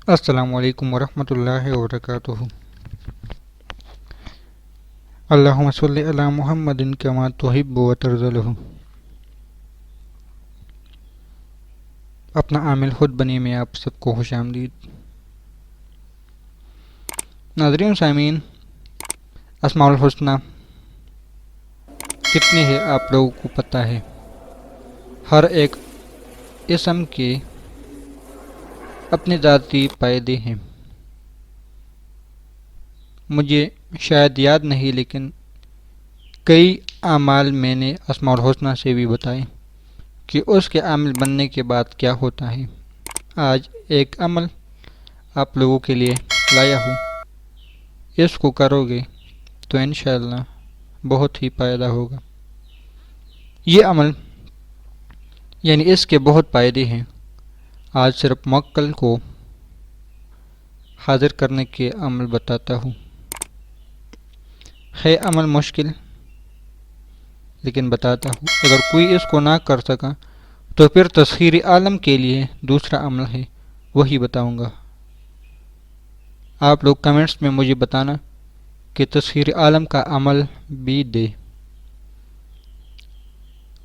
السلام علیکم ورحمۃ اللہ وبرکاتہ۔ اللہم صلی علی محمد کما تحب و ترضى۔ اپنا عامل خود بنی میں آپ سب کو خوش آمدید۔ ناظرین سامعین، اسماء الحسنہ کتنے ہیں آپ لوگوں کو پتہ ہے؟ ہر ایک اسم کے اپنے ذاتی فائدے ہیں۔ مجھے شاید یاد نہیں، لیکن کئی اعمال میں نے اسماء الحسنہ سے بھی بتائے کہ اس کے عامل بننے کے بعد کیا ہوتا ہے۔ آج ایک عمل آپ لوگوں کے لیے لایا ہوں، اس کو کرو گے تو انشاءاللہ بہت ہی فائدہ ہوگا۔ یہ عمل یعنی اس کے بہت فائدے ہیں۔ آج صرف موکل کو حاضر کرنے کے عمل بتاتا ہوں۔ ہے عمل مشکل، لیکن بتاتا ہوں۔ اگر کوئی اس کو نہ کر سکا تو پھر تسخیر عالم کے لیے دوسرا عمل ہے، وہی بتاؤں گا۔ آپ لوگ کمنٹس میں مجھے بتانا کہ تسخیر عالم کا عمل بھی دے۔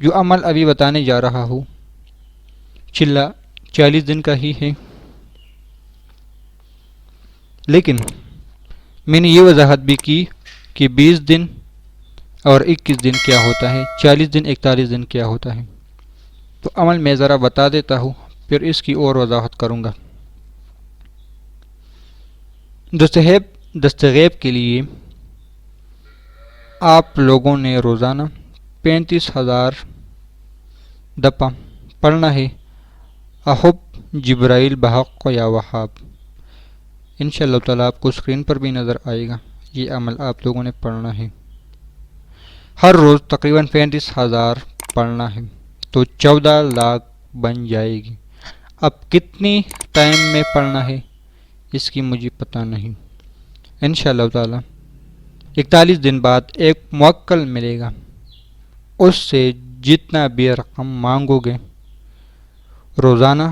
جو عمل ابھی بتانے جا رہا ہوں چلا 40 دن کا ہی ہے، لیکن میں نے یہ وضاحت بھی کی کہ 20 دن اور 21 دن کیا ہوتا ہے، 40 دن 41 دن کیا ہوتا ہے۔ تو عمل میں ذرا بتا دیتا ہوں، پھر اس کی اور وضاحت کروں گا۔ دستغیب کے لیے آپ لوگوں نے روزانہ 35,000 دفعہ پڑھنا ہے، احب جبرائیل بحق یا وہاب۔ انشاءاللہ تعالیٰ آپ کو اسکرین پر بھی نظر آئے گا۔ یہ عمل آپ لوگوں نے پڑھنا ہے، ہر روز تقریباً 35,000 پڑھنا ہے تو 14 لاکھ بن جائے گی۔ اب کتنی ٹائم میں پڑھنا ہے اس کی مجھے پتہ نہیں۔ انشاءاللہ تعالیٰ 41 دن بعد ایک موکل ملے گا، اس سے جتنا بھی رقم مانگو گے روزانہ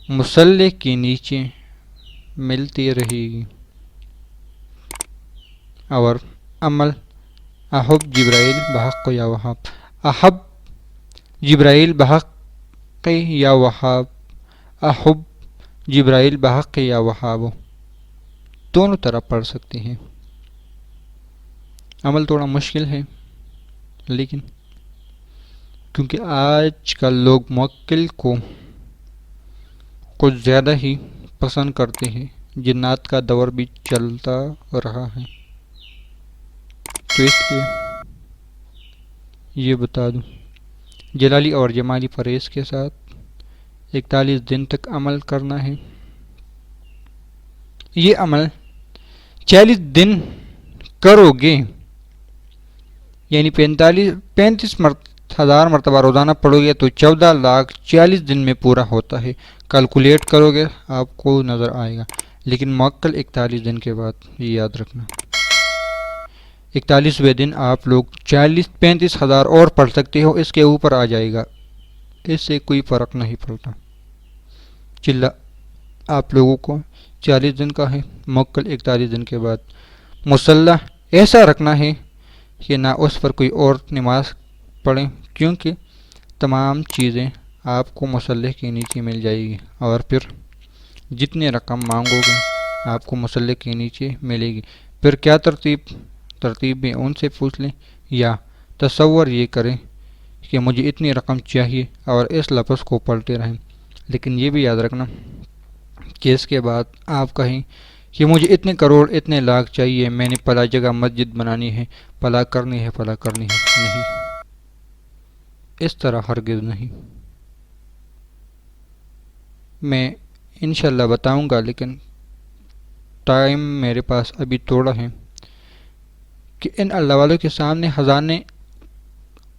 مصلح کے نیچے ملتی رہے گی۔ اور عمل احب جبرائیل بحق یا وہاب، احب جبرائیل بحق یا وہاب، احب جبرائیل بحق یا وہاب، دونوں طرح پڑھ سکتے ہیں۔ عمل تھوڑا مشکل ہے، لیکن کیونکہ آج کل لوگ موکل کو کچھ زیادہ ہی پسند کرتے ہیں، جنات کا دور بھی چلتا رہا ہے، تو اس لیے یہ بتا دوں۔ جلالی اور جمالی پرہیز کے ساتھ 41 دن تک عمل کرنا ہے۔ یہ عمل 40 دن کرو گے، یعنی 35,000 مرتبہ روزانہ پڑھو گے تو 14 لاکھ 40 دن میں پورا ہوتا ہے۔ کیلکولیٹ کرو گے آپ کو نظر آئے گا، لیکن موکل 41 دن کے بعد، یہ یاد رکھنا۔ 41ویں دن آپ لوگ 35,000 اور پڑھ سکتے ہو، اس کے اوپر آ جائے گا، اس سے کوئی فرق نہیں پڑتا۔ چلا آپ لوگوں کو 40 دن کا ہے، موکل 41 دن کے بعد۔ مصلح ایسا رکھنا ہے کہ نہ اس پر کوئی اور نماز پڑھیں، کیونکہ تمام چیزیں آپ کو مصلح کے نیچے مل جائے گی، اور پھر جتنے رقم مانگو گے آپ کو مصلح کے نیچے ملے گی۔ پھر کیا ترتیب میں ان سے پوچھ لیں، یا تصور یہ کریں کہ مجھے اتنی رقم چاہیے اور اس لفظ کو پڑھتے رہیں، لیکن یہ بھی یاد رکھنا کہ اس کے بعد آپ کہیں کہ مجھے اتنے کروڑ اتنے لاکھ چاہیے، میں نے فلاں جگہ مسجد بنانی ہے، فلاں کرنی ہے، فلاں کرنی ہے، نہیں، اس طرح ہرگز نہیں۔ میں انشاءاللہ بتاؤں گا، لیکن ٹائم میرے پاس ابھی تھوڑا ہے کہ ان اللہ والوں کے سامنے خزانے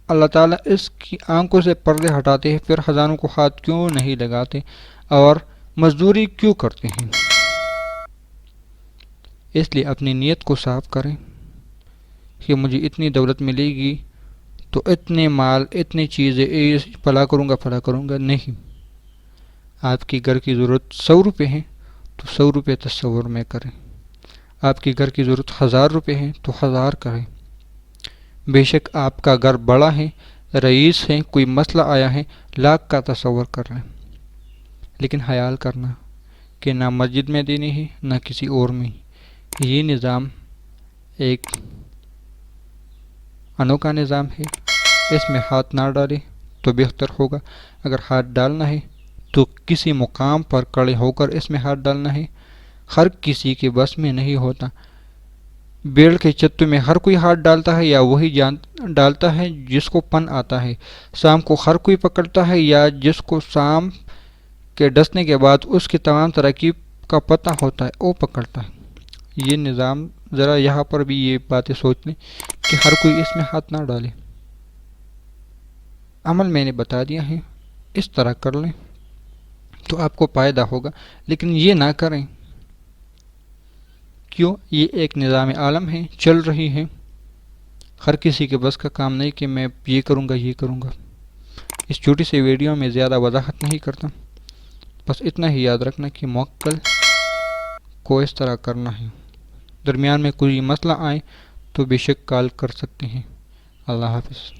اللہ تعالیٰ اس کی آنکھوں سے پردے ہٹاتے ہیں، پھر خزانوں کو ہاتھ کیوں نہیں لگاتے اور مزدوری کیوں کرتے ہیں؟ اس لیے اپنی نیت کو صاف کریں کہ مجھے اتنی دولت ملے گی تو اتنے مال اتنی چیزیں فلاں کروں گا فلاں کروں گا، نہیں۔ آپ کی گھر کی ضرورت 100 روپے ہیں تو 100 روپے تصور میں کریں. آپ کی گھر کی ضرورت 1000 روپے ہیں تو 1000 کریں. بے شک آپ کا گھر بڑا ہے، رئیس ہے، کوئی مسئلہ آیا ہے، 1,00,000 کا تصور کر لیں. لیکن خیال کرنا کہ نہ مسجد میں دینی ہے نہ کسی اور میں. یہ نظام ایک انوکھا نظام ہے، اس میں ہاتھ نہ ڈالے تو بہتر ہوگا. اگر ہاتھ ڈالنا ہے تو کسی مقام پر کھڑے ہو کر اس میں ہاتھ ڈالنا ہے. ہر کسی کے بس میں نہیں ہوتا. بیڑ کے چتو میں ہر کوئی ہاتھ ڈالتا ہے یا وہی ڈالتا ہے جس کو پن آتا ہے. سام کو ہر کوئی پکڑتا ہے یا جس کو سام کے ڈسنے کے بعد اس کی تمام ترکیب کا پتہ ہوتا ہے وہ پکڑتا ہے. یہ نظام ذرا یہاں پر بھی یہ باتیں سوچ لیں کہ ہر کوئی اس میں ہاتھ نہ ڈالے. عمل میں نے بتا دیا ہے، اس طرح کر لیں تو آپ کو فائدہ ہوگا. لیکن یہ نہ کریں. کیوں؟ یہ ایک نظام عالم ہے، چل رہی ہے. ہر کسی کے بس کا کام نہیں کہ میں یہ کروں گا یہ کروں گا. اس چھوٹی سی ویڈیو میں زیادہ وضاحت نہیں کرتا، بس اتنا ہی یاد رکھنا کہ موکل کو اس طرح کرنا ہے. درمیان میں کوئی مسئلہ آئے تو بے شک کال کر سکتے ہیں. اللہ حافظ.